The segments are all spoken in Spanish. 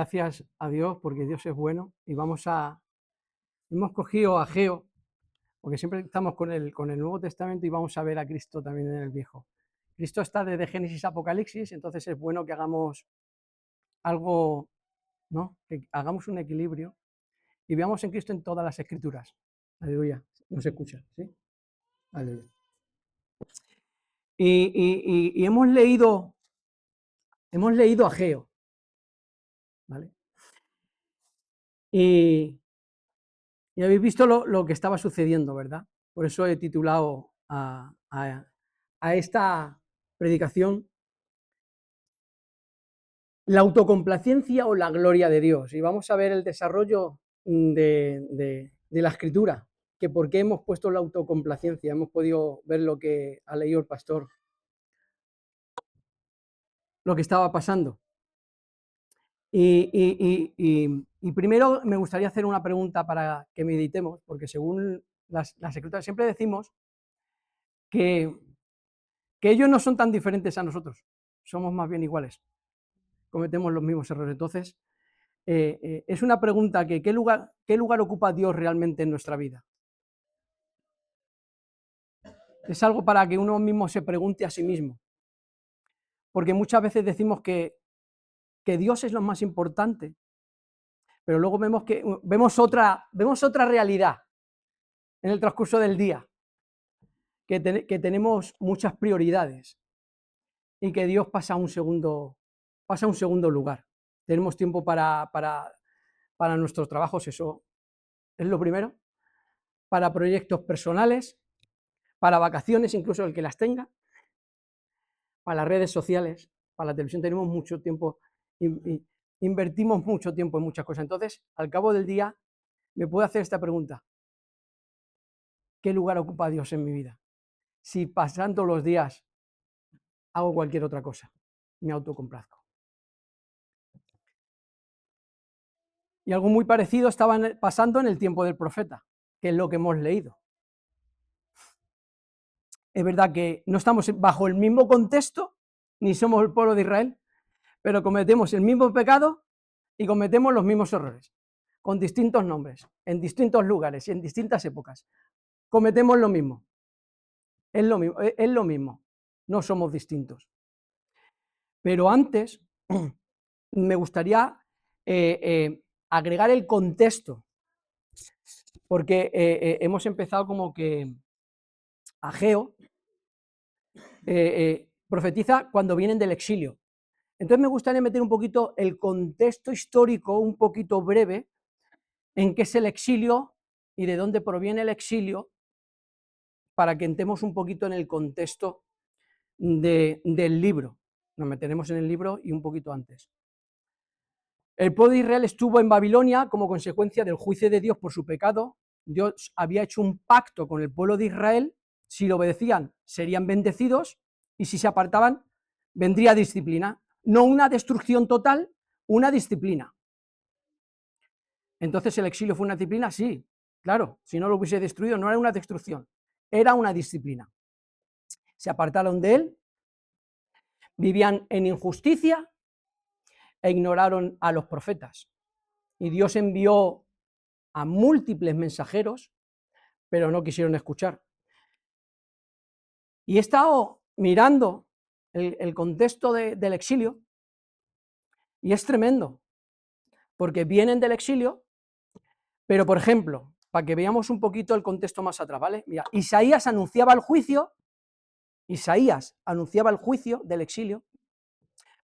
gracias a Dios porque Dios es bueno y hemos cogido a Ageo, porque siempre estamos con el Nuevo Testamento y vamos a ver a Cristo también en el Viejo. Cristo está desde Génesis a Apocalipsis, entonces es bueno que hagamos algo, ¿no? Que hagamos un equilibrio y veamos en Cristo en todas las Escrituras. Aleluya. ¿No se escucha? ¿Sí? Aleluya. Y hemos leído a Ageo, ¿vale? Y habéis visto lo que estaba sucediendo, ¿verdad? Por eso he titulado a esta predicación La autocomplacencia o la gloria de Dios. Y vamos a ver el desarrollo de la escritura, que por qué hemos puesto la autocomplacencia. Hemos podido ver lo que ha leído el pastor, lo que estaba pasando. Y primero me gustaría hacer una pregunta para que meditemos, porque según las escrituras siempre decimos que ellos no son tan diferentes a nosotros, somos más bien iguales, cometemos los mismos errores. Entonces, es una pregunta que ¿qué lugar ocupa Dios realmente en nuestra vida? Es algo para que uno mismo se pregunte a sí mismo, porque muchas veces decimos que Dios es lo más importante, pero luego vemos otra realidad en el transcurso del día, que tenemos muchas prioridades y que Dios pasa a un segundo lugar. Tenemos tiempo para nuestros trabajos, eso es lo primero, para proyectos personales, para vacaciones, incluso el que las tenga, para las redes sociales, para la televisión. Tenemos mucho tiempo, invertimos mucho tiempo en muchas cosas. Entonces, al cabo del día, me puedo hacer esta pregunta: ¿qué lugar ocupa Dios en mi vida? Si pasando los días hago cualquier otra cosa, me autocomplazco. Y algo muy parecido estaba pasando en el tiempo del profeta, que es lo que hemos leído. Es verdad que no estamos bajo el mismo contexto, ni somos el pueblo de Israel, pero cometemos el mismo pecado y cometemos los mismos errores, con distintos nombres, en distintos lugares y en distintas épocas. Cometemos lo mismo. Es lo mismo. No somos distintos. Pero antes me gustaría agregar el contexto, porque hemos empezado como que Ageo profetiza cuando vienen del exilio. Entonces me gustaría meter un poquito el contexto histórico, un poquito breve, en qué es el exilio y de dónde proviene el exilio, para que entremos un poquito en el contexto del libro. Nos meteremos en el libro y un poquito antes. El pueblo de Israel estuvo en Babilonia como consecuencia del juicio de Dios por su pecado. Dios había hecho un pacto con el pueblo de Israel: si lo obedecían serían bendecidos y si se apartaban vendría disciplina. No una destrucción total, una disciplina. Entonces, ¿el exilio fue una disciplina? Sí, claro, si no lo hubiese destruido no era una destrucción, era una disciplina. Se apartaron de él, vivían en injusticia e ignoraron a los profetas. Y Dios envió a múltiples mensajeros, pero no quisieron escuchar. Y he estado mirando el contexto del exilio y es tremendo, porque vienen del exilio, pero por ejemplo, para que veamos un poquito el contexto más atrás, ¿vale? Mira, Isaías anunciaba el juicio del exilio,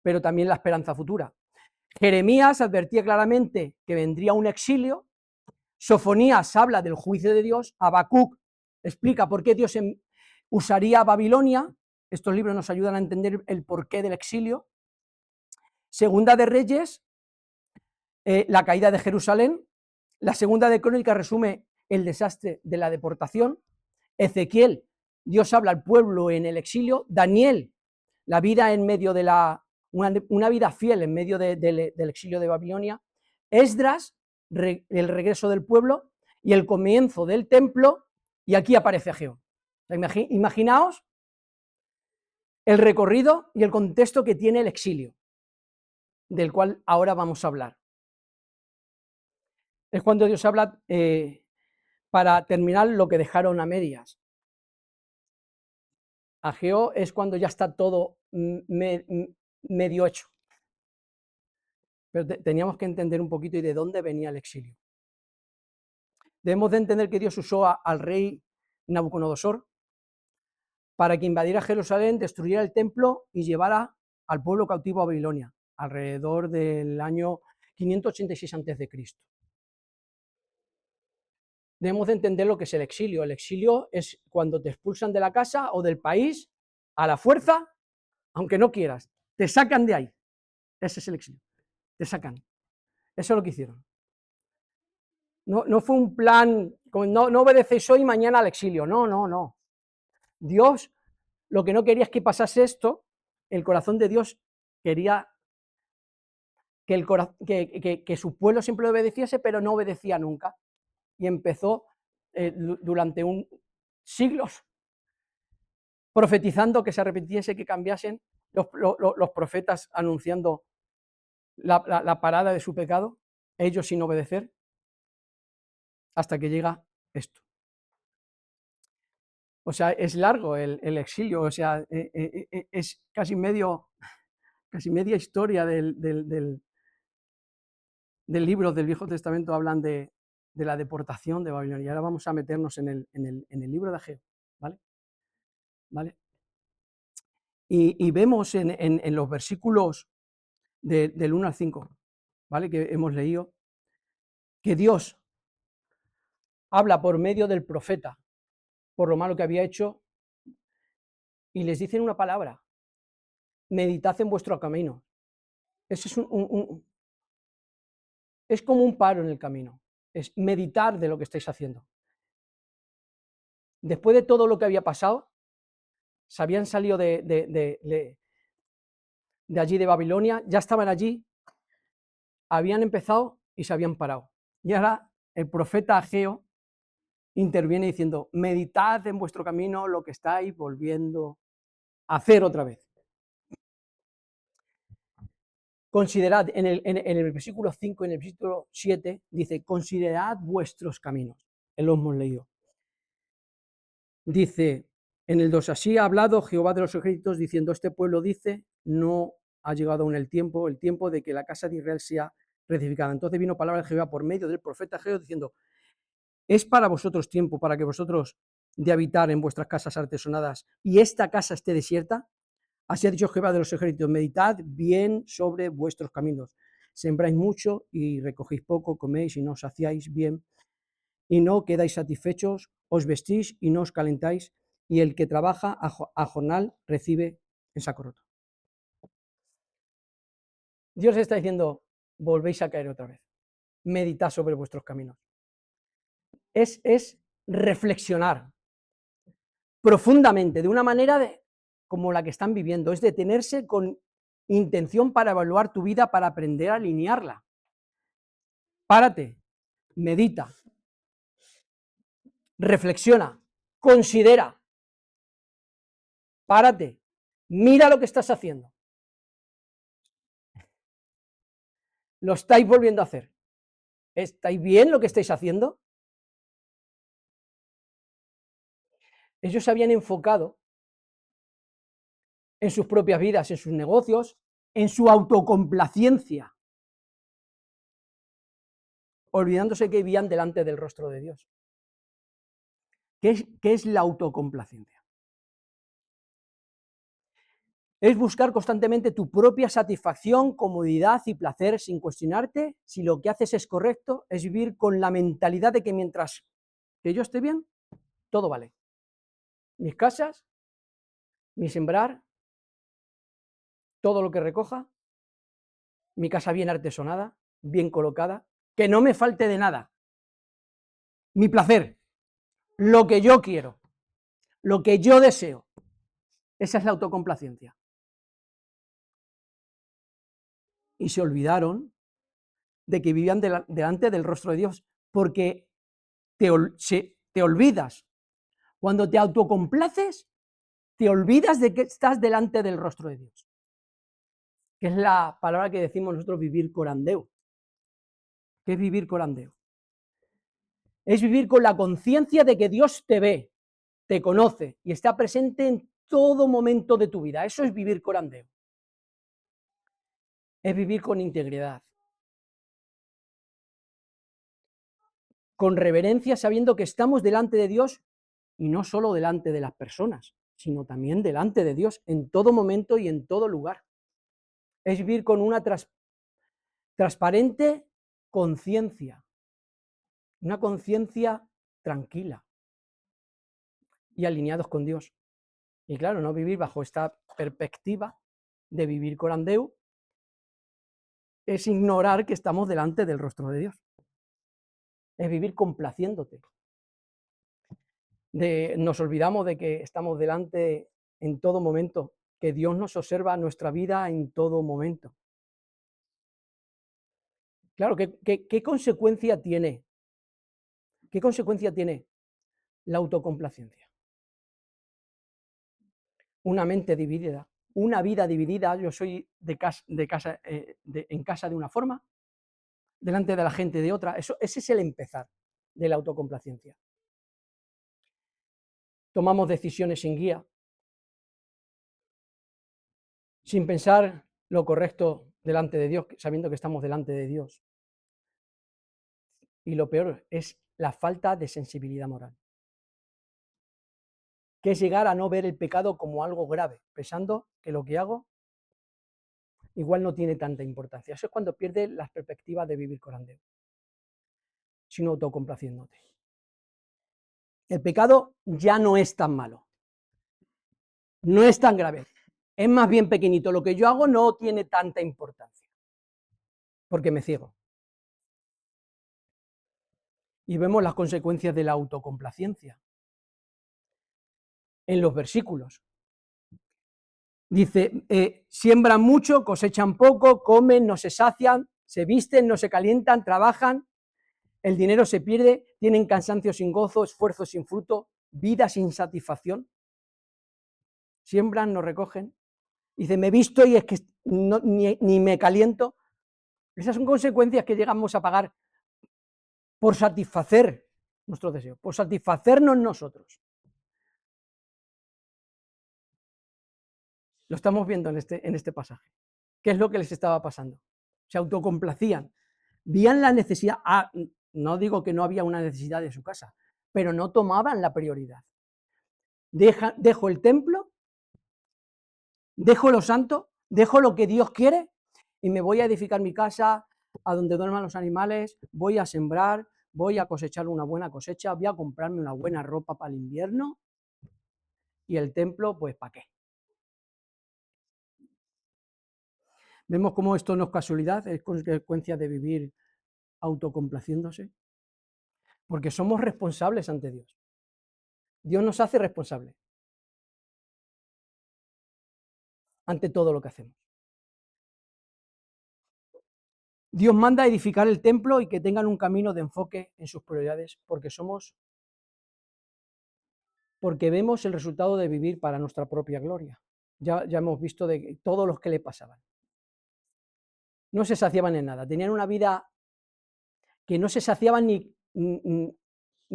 pero también la esperanza futura. Jeremías advertía claramente que vendría un exilio. Sofonías habla del juicio de Dios. Habacuc explica por qué Dios usaría Babilonia. Estos libros nos ayudan a entender el porqué del exilio. Segunda de Reyes, la caída de Jerusalén. La segunda de Crónicas resume el desastre de la deportación. Ezequiel, Dios habla al pueblo en el exilio. Daniel, la vida en medio de una vida fiel en medio del exilio de Babilonia. Esdras, el regreso del pueblo y el comienzo del templo, y aquí aparece Ageo. Imaginaos el recorrido y el contexto que tiene el exilio, del cual ahora vamos a hablar. Es cuando Dios habla para terminar lo que dejaron a medias. Ageo es cuando ya está todo medio hecho. Pero teníamos que entender un poquito y de dónde venía el exilio. Debemos de entender que Dios usó al rey Nabucodonosor para que invadiera Jerusalén, destruyera el templo y llevara al pueblo cautivo a Babilonia, alrededor del año 586 a.C. Debemos de entender lo que es el exilio. El exilio es cuando te expulsan de la casa o del país a la fuerza, aunque no quieras, te sacan de ahí. Ese es el exilio, te sacan. Eso es lo que hicieron. No fue un plan, no obedecéis hoy y mañana al exilio, no. Dios lo que no quería es que pasase esto, el corazón de Dios quería que su pueblo siempre obedeciese, pero no obedecía nunca. Y empezó durante siglos profetizando que se arrepintiese, que cambiasen, los profetas anunciando la parada de su pecado, ellos sin obedecer, hasta que llega esto. O sea, es largo el exilio, o sea, es casi media historia del libro del Viejo Testamento, hablan de la deportación de Babilonia. Y ahora vamos a meternos en el libro de Ageo, ¿vale? ¿Vale? Y vemos en los versículos del 1 al 5, ¿vale? Que hemos leído, que Dios habla por medio del profeta por lo malo que había hecho y les dicen una palabra: meditad en vuestro camino. Ese es es como un paro en el camino, es meditar de lo que estáis haciendo. Después de todo lo que había pasado, se habían salido de allí de Babilonia, ya estaban allí, habían empezado y se habían parado. Y ahora el profeta Ageo interviene diciendo: meditad en vuestro camino lo que estáis volviendo a hacer otra vez. Considerad, en el versículo 5, en el versículo 7, dice: considerad vuestros caminos. Lo hemos leído. Dice en el 2: así ha hablado Jehová de los ejércitos, diciendo: este pueblo dice, no ha llegado aún el tiempo de que la casa de Israel sea reedificada. Entonces vino palabra de Jehová por medio del profeta Ageo, diciendo: es para vosotros tiempo, para que vosotros de habitar en vuestras casas artesonadas y esta casa esté desierta. Así ha dicho Jehová de los ejércitos: meditad bien sobre vuestros caminos. Sembráis mucho y recogéis poco, coméis y no os saciáis bien, y no quedáis satisfechos, os vestís y no os calentáis, y el que trabaja a jornal recibe en saco roto. Dios está diciendo: volvéis a caer otra vez. Meditad sobre vuestros caminos. Es reflexionar profundamente, de una manera como la que están viviendo, es detenerse con intención para evaluar tu vida, para aprender a alinearla. Párate, medita, reflexiona, considera, párate, mira lo que estás haciendo. ¿Lo estáis volviendo a hacer? ¿Estáis bien lo que estáis haciendo? Ellos se habían enfocado en sus propias vidas, en sus negocios, en su autocomplacencia, olvidándose que vivían delante del rostro de Dios. ¿Qué es la autocomplacencia? Es buscar constantemente tu propia satisfacción, comodidad y placer sin cuestionarte si lo que haces es correcto. Es vivir con la mentalidad de que mientras que yo esté bien, todo vale. Mis casas, mi sembrar, todo lo que recoja, mi casa bien artesonada, bien colocada, que no me falte de nada. Mi placer, lo que yo quiero, lo que yo deseo. Esa es la autocomplacencia. Y se olvidaron de que vivían delante del rostro de Dios, porque te olvidas. Cuando te autocomplaces, te olvidas de que estás delante del rostro de Dios, que es la palabra que decimos nosotros, vivir corandeo. ¿Qué es vivir corandeo? Es vivir con la conciencia de que Dios te ve, te conoce y está presente en todo momento de tu vida. Eso es vivir corandeo. Es vivir con integridad, con reverencia, sabiendo que estamos delante de Dios y no solo delante de las personas, sino también delante de Dios en todo momento y en todo lugar. Es vivir con una transparente conciencia, una conciencia tranquila y alineados con Dios. Y claro, no vivir bajo esta perspectiva de vivir corandeu es ignorar que estamos delante del rostro de Dios. Es vivir complaciéndote. Nos olvidamos de que estamos delante en todo momento, que Dios nos observa nuestra vida en todo momento. Claro, ¿qué consecuencia tiene? ¿Qué consecuencia tiene la autocomplacencia? Una mente dividida, una vida dividida. Yo soy en casa de una forma, delante de la gente de otra. Ese es el empezar de la autocomplacencia. Tomamos decisiones sin guía, sin pensar lo correcto delante de Dios, sabiendo que estamos delante de Dios. Y lo peor es la falta de sensibilidad moral, que es llegar a no ver el pecado como algo grave, pensando que lo que hago igual no tiene tanta importancia. Eso es cuando pierdes las perspectivas de vivir corandeo, sino autocomplaciéndote. El pecado ya no es tan malo, no es tan grave, es más bien pequeñito. Lo que yo hago no tiene tanta importancia, porque me ciego. Y vemos las consecuencias de la autocomplacencia en los versículos. Dice, siembran mucho, cosechan poco, comen, no se sacian, se visten, no se calientan, trabajan, el dinero se pierde, tienen cansancio sin gozo, esfuerzo sin fruto, vida sin satisfacción. Siembran, no recogen. Dice, me visto y es que no, ni me caliento. Esas son consecuencias que llegamos a pagar por satisfacer nuestros deseos, por satisfacernos nosotros. Lo estamos viendo en este pasaje. ¿Qué es lo que les estaba pasando? Se autocomplacían, veían la necesidad. No digo que no había una necesidad de su casa, pero no tomaban la prioridad. Dejo el templo, dejo lo santo, dejo lo que Dios quiere y me voy a edificar mi casa, a donde duerman los animales, voy a sembrar, voy a cosechar una buena cosecha, voy a comprarme una buena ropa para el invierno y el templo, pues, ¿para qué? Vemos cómo esto no es casualidad, es consecuencia de vivir autocomplaciéndose, porque somos responsables ante Dios. Dios nos hace responsables ante todo lo que hacemos. Dios manda a edificar el templo y que tengan un camino de enfoque en sus prioridades, porque vemos el resultado de vivir para nuestra propia gloria. Ya hemos visto de todos los que le pasaban. No se saciaban en nada, tenían una vida que no se saciaban ni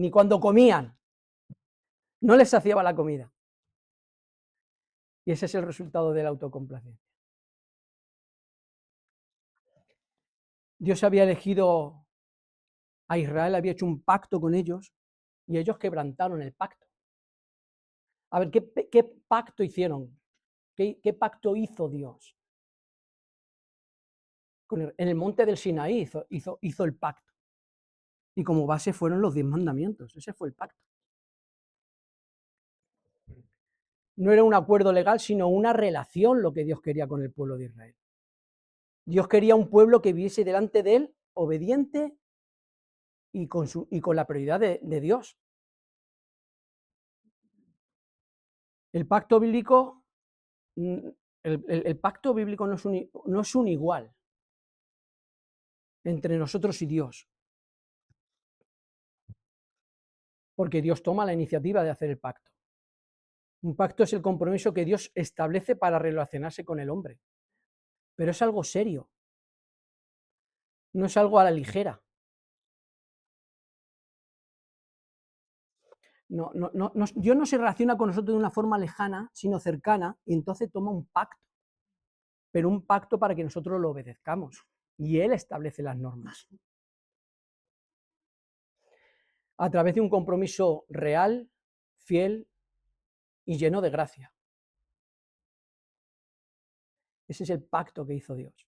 cuando comían, no les saciaba la comida. Y ese es el resultado de la autocomplacencia. Dios había elegido a Israel, había hecho un pacto con ellos y ellos quebrantaron el pacto. A ver, ¿qué pacto hicieron? ¿Qué pacto hizo Dios? En el monte del Sinaí hizo el pacto. Y como base fueron los 10 mandamientos. Ese fue el pacto. No era un acuerdo legal, sino una relación lo que Dios quería con el pueblo de Israel. Dios quería un pueblo que viviese delante de él, obediente y con la prioridad de Dios. El pacto bíblico, el pacto bíblico no es un igual entre nosotros y Dios, porque Dios toma la iniciativa de hacer el pacto. Un pacto es el compromiso que Dios establece para relacionarse con el hombre, pero es algo serio, no es algo a la ligera. Dios no se relaciona con nosotros de una forma lejana, sino cercana, y entonces toma un pacto, pero un pacto para que nosotros lo obedezcamos, y Él establece las normas. A través de un compromiso real, fiel y lleno de gracia. Ese es el pacto que hizo Dios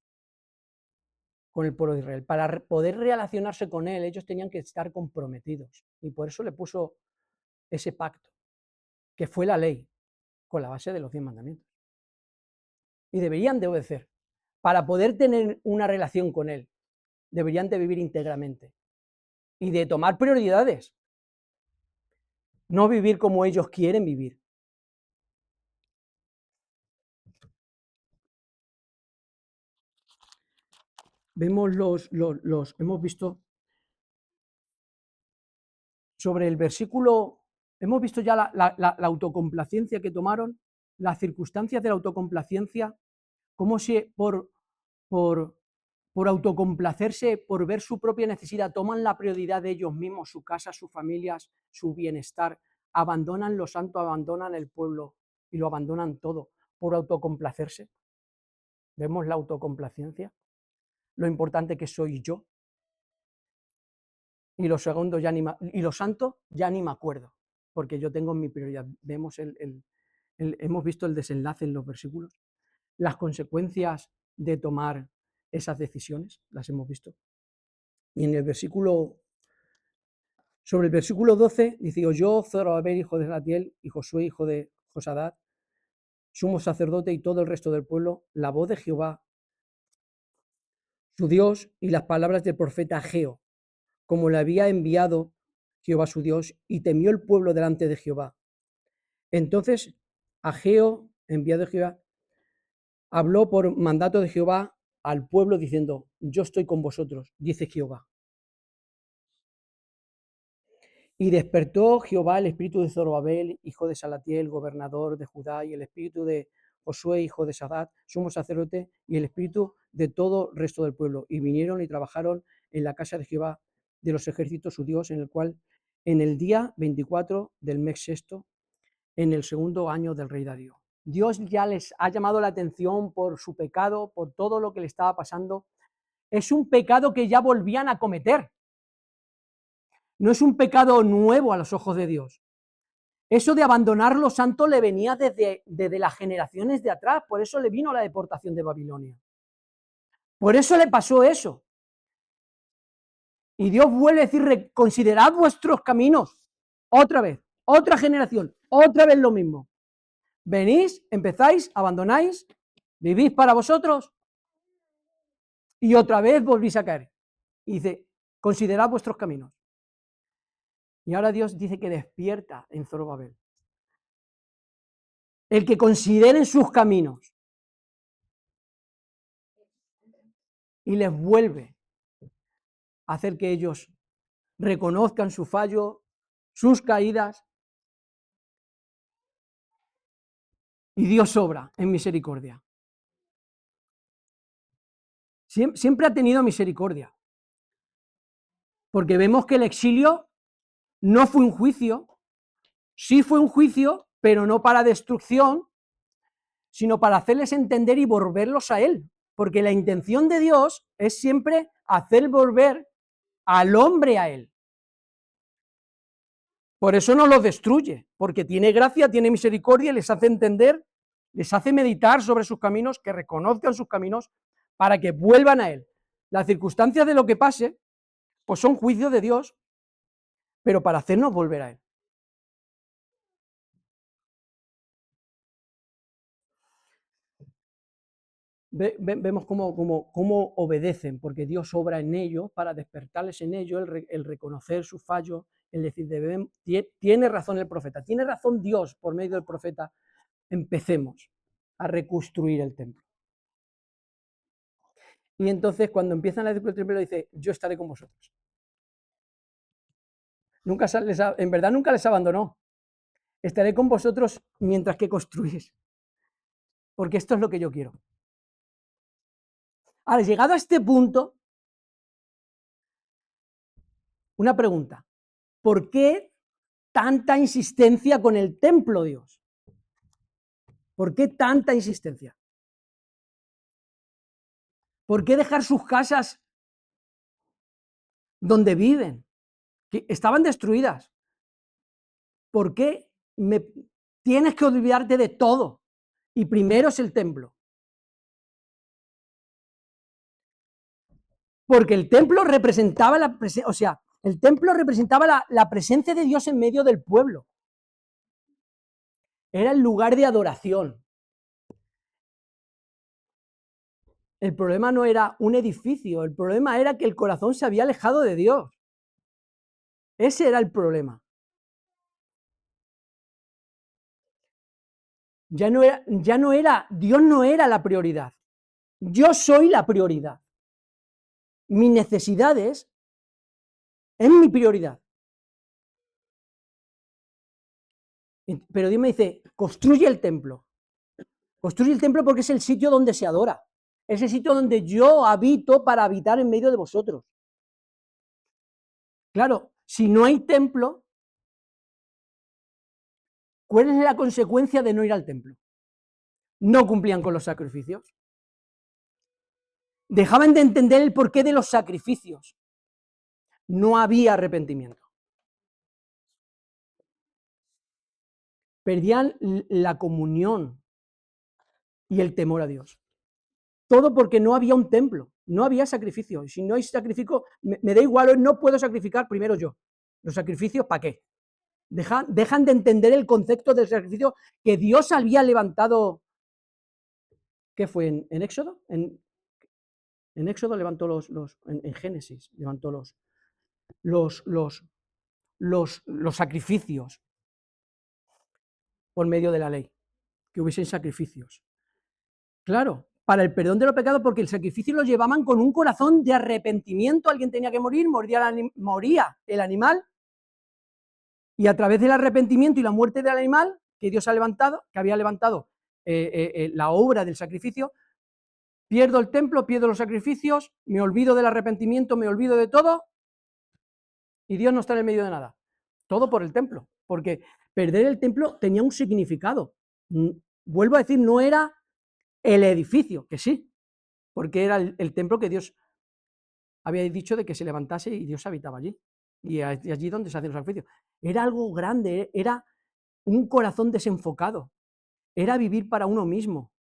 con el pueblo de Israel. Para poder relacionarse con Él, ellos tenían que estar comprometidos, y por eso le puso ese pacto, que fue la ley, con la base de los 10 mandamientos. Y deberían de obedecer. Para poder tener una relación con Él, deberían de vivir íntegramente y de tomar prioridades, no vivir como ellos quieren vivir. Vemos hemos visto sobre el versículo, hemos visto ya la autocomplacencia que tomaron, las circunstancias de la autocomplacencia, cómo si por autocomplacerse, por ver su propia necesidad, toman la prioridad de ellos mismos, su casa, sus familias, su bienestar, abandonan lo santo, abandonan el pueblo y lo abandonan todo por autocomplacerse. Vemos la autocomplacencia, lo importante que soy yo. Y lo segundo, y lo santo, ya ni me acuerdo, porque yo tengo mi prioridad. Vemos hemos visto el desenlace en los versículos, las consecuencias de tomar esas decisiones, las hemos visto. Y en el versículo, sobre el versículo 12, dice: yo, Zorobabel, hijo de Salatiel, y Josué, hijo de Josadat, sumo sacerdote, y todo el resto del pueblo, la voz de Jehová, su Dios, y las palabras del profeta Ageo, como le había enviado Jehová su Dios, y temió el pueblo delante de Jehová. Entonces Ageo, enviado de Jehová, habló por mandato de Jehová al pueblo diciendo: yo estoy con vosotros, dice Jehová. Y despertó Jehová el espíritu de Zorobabel, hijo de Salatiel, gobernador de Judá, y el espíritu de Josué, hijo de Sadat, sumo sacerdote, y el espíritu de todo el resto del pueblo. Y vinieron y trabajaron en la casa de Jehová de los ejércitos, su Dios, en el cual, en el día 24 del mes sexto, en el segundo año del rey Darío. Dios ya les ha llamado la atención por su pecado, por todo lo que le estaba pasando. Es un pecado que ya volvían a cometer. No es un pecado nuevo a los ojos de Dios. Eso de abandonar lo santo le venía desde las generaciones de atrás, por eso le vino la deportación de Babilonia. Por eso le pasó eso. Y Dios vuelve a decir: considerad vuestros caminos. Otra vez, otra generación, otra vez lo mismo. Venís, empezáis, abandonáis, vivís para vosotros y otra vez volvís a caer. Y dice: considerad vuestros caminos. Y ahora Dios dice que despierta en Zorobabel. El que consideren sus caminos y les vuelve a hacer que ellos reconozcan su fallo, sus caídas, y Dios obra en misericordia. Siempre ha tenido misericordia, porque vemos que el exilio no fue un juicio, sí fue un juicio, pero no para destrucción, sino para hacerles entender y volverlos a Él, porque la intención de Dios es siempre hacer volver al hombre a Él. Por eso no los destruye, porque tiene gracia, tiene misericordia, les hace entender, les hace meditar sobre sus caminos, que reconozcan sus caminos, para que vuelvan a Él. Las circunstancias de lo que pase, pues son juicios de Dios, pero para hacernos volver a Él. Vemos cómo obedecen, porque Dios obra en ellos para despertarles en ellos el reconocer su fallo, el decir: tiene razón el profeta, tiene razón Dios por medio del profeta, empecemos a reconstruir el templo. Y entonces cuando empiezan a decir el templo, dice: yo estaré con vosotros. En verdad nunca les abandonó. Estaré con vosotros mientras que construís, porque esto es lo que yo quiero. Ahora, llegado a este punto, una pregunta: ¿por qué tanta insistencia con el templo, Dios? ¿Por qué tanta insistencia? ¿Por qué dejar sus casas donde viven, que estaban destruidas? ¿Por qué tienes que olvidarte de todo? Y primero es el templo. Porque el templo representaba el templo representaba la presencia de Dios en medio del pueblo. Era el lugar de adoración. El problema no era un edificio, el problema era que el corazón se había alejado de Dios. Ese era el problema. Dios no era la prioridad. Yo soy la prioridad. Mis necesidades es mi prioridad. Pero Dios me dice, construye el templo. Construye el templo porque es el sitio donde se adora. Es el sitio donde yo habito para habitar en medio de vosotros. Claro, si no hay templo, ¿cuál es la consecuencia de no ir al templo? No cumplían con los sacrificios. Dejaban de entender el porqué de los sacrificios. No había arrepentimiento. Perdían la comunión y el temor a Dios. Todo porque no había un templo, no había sacrificio. Y si no hay sacrificio, me da igual, no puedo sacrificar primero yo. ¿Los sacrificios para qué? Dejan de entender el concepto del sacrificio que Dios había levantado. ¿Qué fue? ¿En Éxodo? En Éxodo levantó en Génesis levantó los sacrificios por medio de la ley, que hubiesen sacrificios. Claro, para el perdón de los pecados, porque el sacrificio lo llevaban con un corazón de arrepentimiento. Alguien tenía que morir, moría el animal, y a través del arrepentimiento y la muerte del animal que Dios ha levantado, que había levantado la obra del sacrificio, pierdo el templo, pierdo los sacrificios, me olvido del arrepentimiento, me olvido de todo, y Dios no está en el medio de nada. Todo por el templo, porque perder el templo tenía un significado. Vuelvo a decir, no era el edificio, que sí, porque era el templo que Dios había dicho de que se levantase y Dios habitaba allí, y allí donde se hacen los sacrificios. Era algo grande, era un corazón desenfocado, era vivir para uno mismo,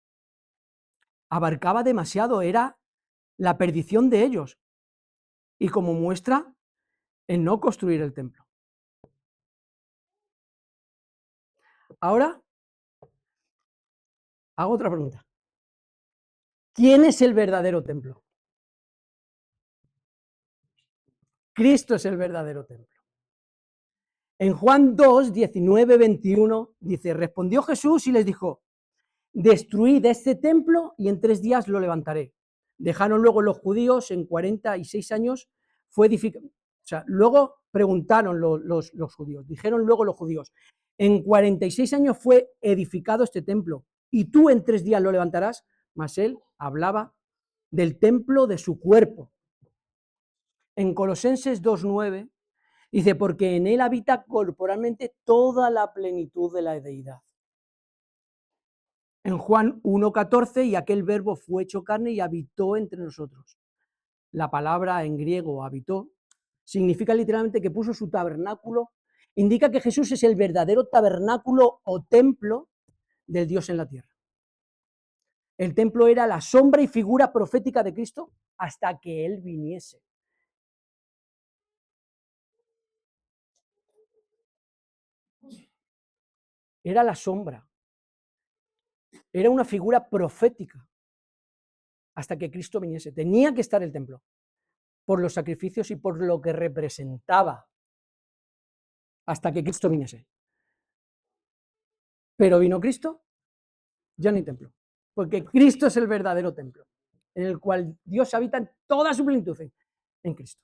abarcaba demasiado, era la perdición de ellos, y como muestra, en no construir el templo. Ahora, hago otra pregunta. ¿Quién es el verdadero templo? Cristo es el verdadero templo. En Juan 2, 19, 21, dice, respondió Jesús y les dijo, destruid este templo y en 3 días lo levantaré. Dejaron luego los judíos en 46 años, fue edificado. O sea, luego preguntaron los judíos, dijeron luego los judíos, en 46 años fue edificado este templo y tú en 3 días lo levantarás. Mas él hablaba del templo de su cuerpo. En Colosenses 2:9 dice, porque en él habita corporalmente toda la plenitud de la deidad. En Juan 1:14, y aquel verbo fue hecho carne y habitó entre nosotros. La palabra en griego habitó significa literalmente que puso su tabernáculo, indica que Jesús es el verdadero tabernáculo o templo del Dios en la tierra. El templo era la sombra y figura profética de Cristo hasta que Él viniese. Era la sombra, era una figura profética hasta que Cristo viniese. Tenía que estar el templo por los sacrificios y por lo que representaba hasta que Cristo viniese. Pero vino Cristo, ya no hay templo, porque Cristo es el verdadero templo, en el cual Dios habita en toda su plenitud en Cristo.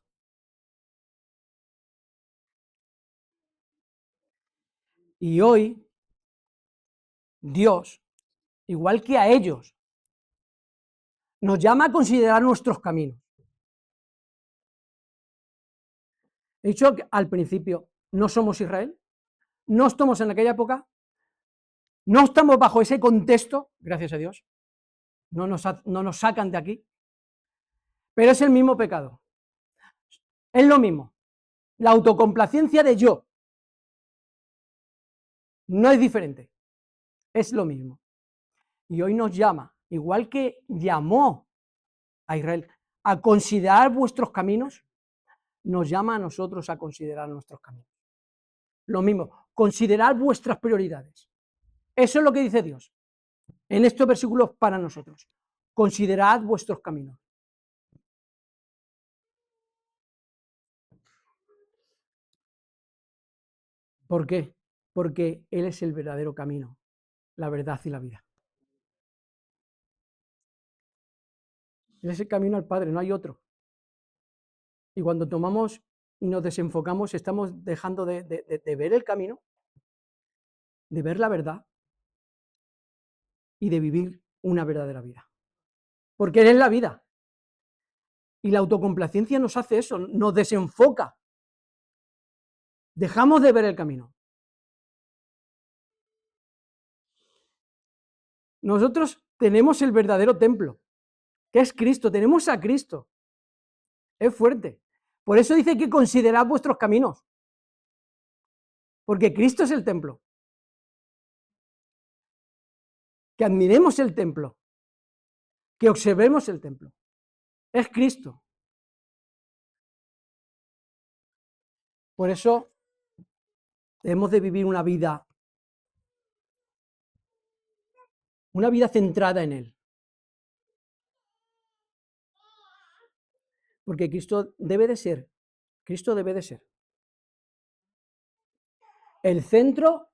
Y hoy Dios, igual que a ellos, nos llama a considerar nuestros caminos. He dicho que al principio no somos Israel, no estamos en aquella época, no estamos bajo ese contexto, gracias a Dios, no nos sacan de aquí, pero es el mismo pecado. Es lo mismo. La autocomplacencia de yo no es diferente, es lo mismo. Y hoy nos llama, igual que llamó a Israel a considerar vuestros caminos, nos llama a nosotros a considerar nuestros caminos. Lo mismo, considerad vuestras prioridades. Eso es lo que dice Dios en estos versículos para nosotros. Considerad vuestros caminos. ¿Por qué? Porque Él es el verdadero camino, la verdad y la vida. Él es el camino al Padre, no hay otro. Y cuando tomamos y nos desenfocamos, estamos dejando de ver el camino, de ver la verdad y de vivir una verdadera vida. Porque Él es la vida. Y la autocomplacencia nos hace eso, nos desenfoca. Dejamos de ver el camino. Nosotros tenemos el verdadero templo, que es Cristo, tenemos a Cristo. Es fuerte. Por eso dice que considerad vuestros caminos, porque Cristo es el templo. Que admiremos el templo, que observemos el templo. Es Cristo. Por eso debemos de vivir una vida centrada en Él. Porque Cristo debe de ser el centro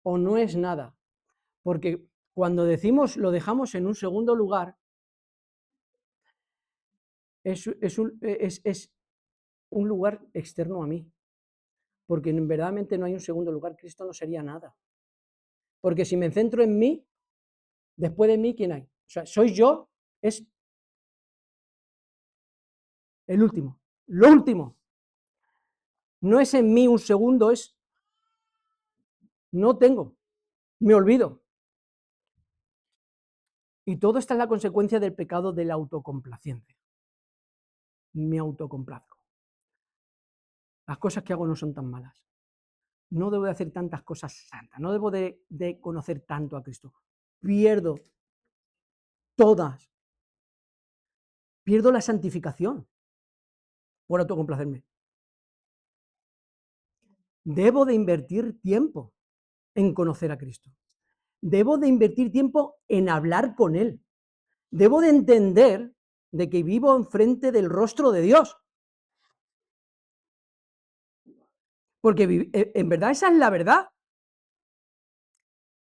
o no es nada. Porque cuando decimos lo dejamos en un segundo lugar, es un lugar externo a mí. Porque verdaderamente no hay un segundo lugar, Cristo no sería nada. Porque si me centro en mí, después de mí, ¿quién hay? O sea, soy yo, es el último, lo último. No es en mí un segundo, es no tengo, me olvido. Y todo está en la consecuencia del pecado de la autocomplacencia. Me autocomplazco. Las cosas que hago no son tan malas. No debo de hacer tantas cosas santas. No debo de conocer tanto a Cristo. Pierdo todas. Pierdo la santificación por autocomplacerme. Debo de invertir tiempo en conocer a Cristo. Debo de invertir tiempo en hablar con Él. Debo de entender de que vivo enfrente del rostro de Dios. Porque en verdad esa es la verdad.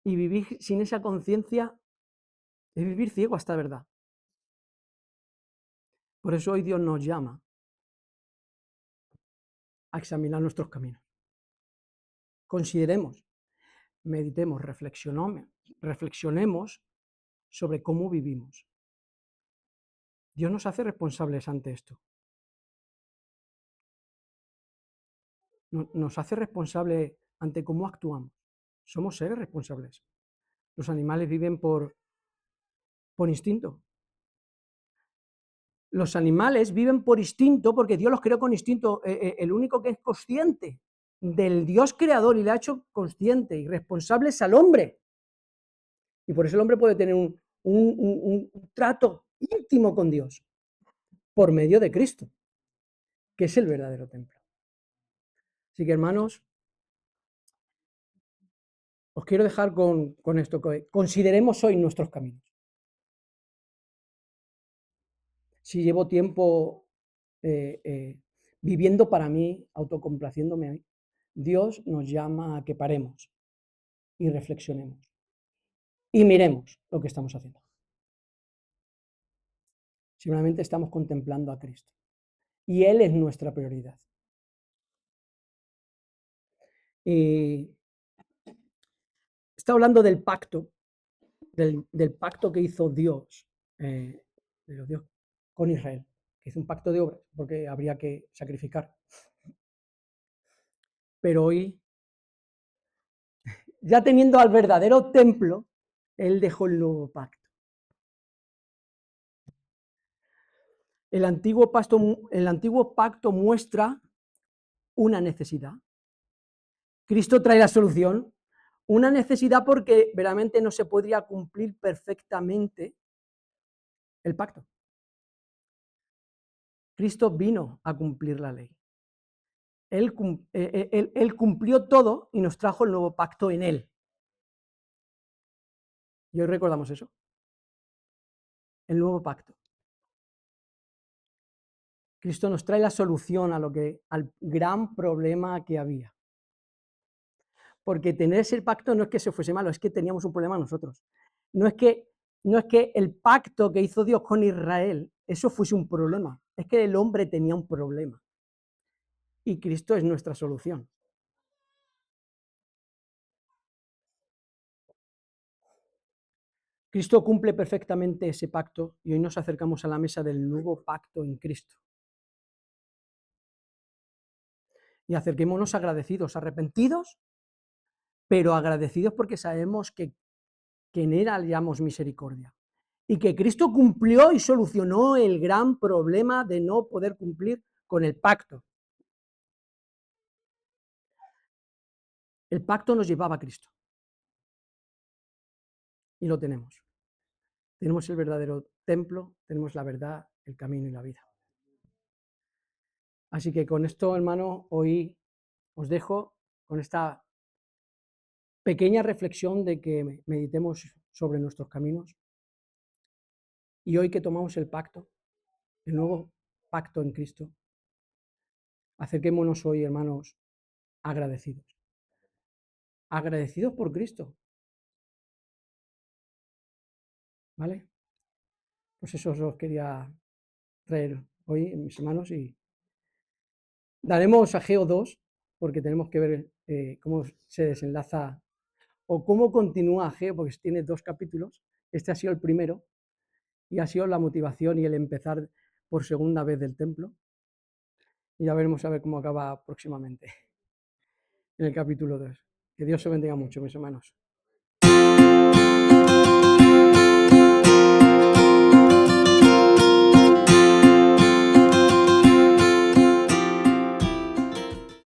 Y vivir sin esa conciencia es vivir ciego a esta verdad. Por eso hoy Dios nos llama a examinar nuestros caminos. Consideremos, meditemos, reflexionemos sobre cómo vivimos. Dios nos hace responsables ante esto. Nos hace responsables ante cómo actuamos. Somos seres responsables. Los animales viven por instinto. Los animales viven por instinto porque Dios los creó con instinto. El único que es consciente del Dios creador y le ha hecho consciente y responsable es al hombre. Y por eso el hombre puede tener un trato íntimo con Dios por medio de Cristo, que es el verdadero templo. Así que, hermanos, os quiero dejar con esto. Consideremos hoy nuestros caminos. Si llevo tiempo viviendo para mí, autocomplaciéndome a mí, Dios nos llama a que paremos y reflexionemos y miremos lo que estamos haciendo. Simplemente estamos contemplando a Cristo y Él es nuestra prioridad. Y está hablando del pacto, del pacto que hizo Dios, Dios con Israel, que hizo un pacto de obras, porque habría que sacrificar. Pero hoy ya teniendo al verdadero templo, Él dejó el nuevo pacto. El antiguo pacto muestra una necesidad. Cristo trae la solución. Una necesidad porque verdaderamente no se podría cumplir perfectamente el pacto. Cristo vino a cumplir la ley. Él cumplió todo y nos trajo el nuevo pacto en Él. Y hoy recordamos eso. El nuevo pacto. Cristo nos trae la solución al gran problema que había. Porque tener ese pacto no es que se fuese malo, es que teníamos un problema nosotros. No es que el pacto que hizo Dios con Israel, eso fuese un problema. Es que el hombre tenía un problema. Y Cristo es nuestra solución. Cristo cumple perfectamente ese pacto y hoy nos acercamos a la mesa del nuevo pacto en Cristo. Y acerquémonos agradecidos, arrepentidos, pero agradecidos porque sabemos que en Él hallamos misericordia. Y que Cristo cumplió y solucionó el gran problema de no poder cumplir con el pacto. El pacto nos llevaba a Cristo. Y lo tenemos. Tenemos el verdadero templo, tenemos la verdad, el camino y la vida. Así que con esto, hermano, hoy os dejo con esta pequeña reflexión de que meditemos sobre nuestros caminos. Y hoy que tomamos el pacto, el nuevo pacto en Cristo, acerquémonos hoy, hermanos, agradecidos. Agradecidos por Cristo. ¿Vale? Pues eso os quería traer hoy en mis hermanos y daremos a Ageo 2 porque tenemos que ver cómo se desenlaza o cómo continúa Ageo, porque tiene 2 capítulos. Este ha sido el primero y ha sido la motivación y el empezar por segunda vez del templo. Y ya veremos a ver cómo acaba próximamente en el capítulo 2. Que Dios os bendiga mucho, mis hermanos.